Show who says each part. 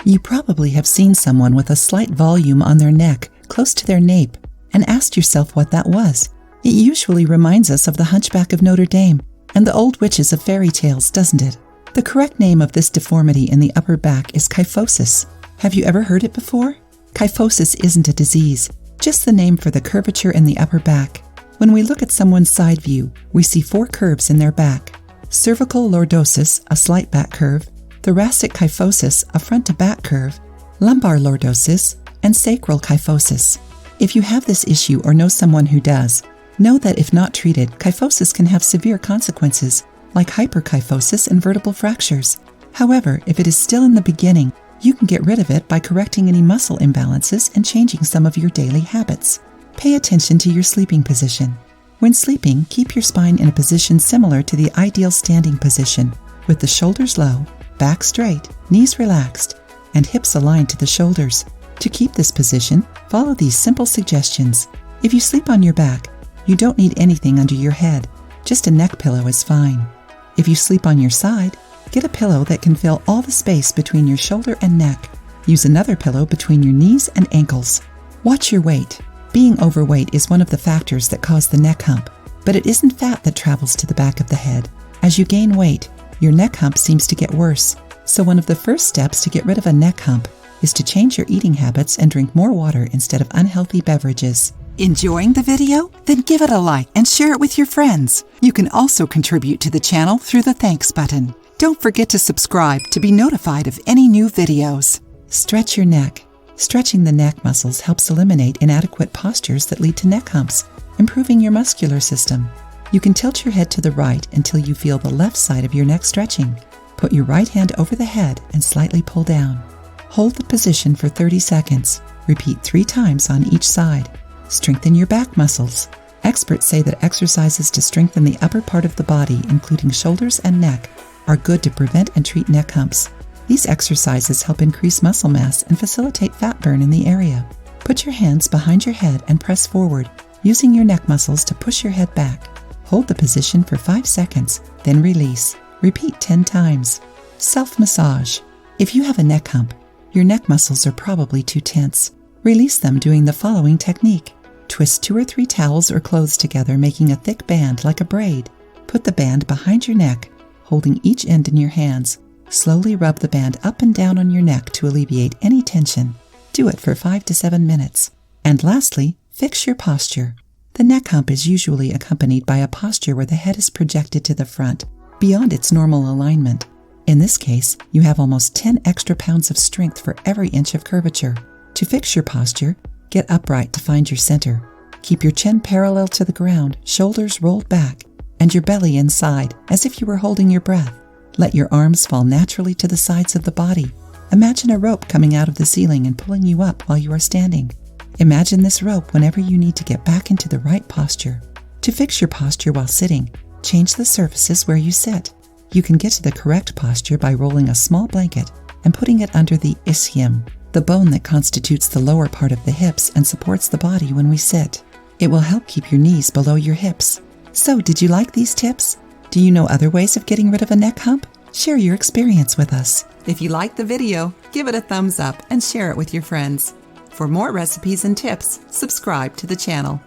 Speaker 1: You probably have seen someone with a slight volume on their neck, close to their nape, and asked yourself what that was. It usually reminds us of the Hunchback of Notre Dame and the old witches of fairy tales, doesn't it? The correct name of this deformity in the upper back is kyphosis. Have you ever heard it before? Kyphosis isn't a disease, just the name for the curvature in the upper back. When we look at someone's side view, we see 4 curves in their back: cervical lordosis, a slight back curve; thoracic kyphosis, a front-to-back curve; lumbar lordosis, and sacral kyphosis. If you have this issue or know someone who does, know that if not treated, kyphosis can have severe consequences, like hyperkyphosis and vertebral fractures. However, if it is still in the beginning, you can get rid of it by correcting any muscle imbalances and changing some of your daily habits. Pay attention to your sleeping position. When sleeping, keep your spine in a position similar to the ideal standing position, with the shoulders low, back straight, knees relaxed, and hips aligned to the shoulders. To keep this position, follow these simple suggestions. If you sleep on your back, you don't need anything under your head. Just a neck pillow is fine. If you sleep on your side, get a pillow that can fill all the space between your shoulder and neck. Use another pillow between your knees and ankles. Watch your weight. Being overweight is one of the factors that cause the neck hump, but it isn't fat that travels to the back of the head. As you gain weight, your neck hump seems to get worse. So one of the first steps to get rid of a neck hump is to change your eating habits and drink more water instead of unhealthy beverages. Enjoying the video? Then give it a like and share it with your friends. You can also contribute to the channel through the thanks button. Don't forget to subscribe to be notified of any new videos. Stretch your neck. Stretching the neck muscles helps eliminate inadequate postures that lead to neck humps, improving your muscular system. You can tilt your head to the right until you feel the left side of your neck stretching. Put your right hand over the head and slightly pull down. Hold the position for 30 seconds. Repeat 3 times on each side. Strengthen your back muscles. Experts say that exercises to strengthen the upper part of the body, including shoulders and neck, are good to prevent and treat neck humps. These exercises help increase muscle mass and facilitate fat burn in the area. Put your hands behind your head and press forward, using your neck muscles to push your head back. Hold the position for 5 seconds, then release. Repeat 10 times. Self-massage. If you have a neck hump, your neck muscles are probably too tense. Release them doing the following technique. Twist 2 or 3 towels or clothes together, making a thick band like a braid. Put the band behind your neck, holding each end in your hands. Slowly rub the band up and down on your neck to alleviate any tension. Do it for 5 to 7 minutes. And lastly, fix your posture. The neck hump is usually accompanied by a posture where the head is projected to the front, beyond its normal alignment. In this case, you have almost 10 extra pounds of strength for every inch of curvature. To fix your posture, get upright to find your center. Keep your chin parallel to the ground, shoulders rolled back, and your belly inside, as if you were holding your breath. Let your arms fall naturally to the sides of the body. Imagine a rope coming out of the ceiling and pulling you up while you are standing. Imagine this rope whenever you need to get back into the right posture. To fix your posture while sitting, change the surfaces where you sit. You can get to the correct posture by rolling a small blanket and putting it under the ischium, the bone that constitutes the lower part of the hips and supports the body when we sit. It will help keep your knees below your hips. So, did you like these tips? Do you know other ways of getting rid of a neck hump? Share your experience with us. If you liked the video, give it a thumbs up and share it with your friends. For more recipes and tips, subscribe to the channel.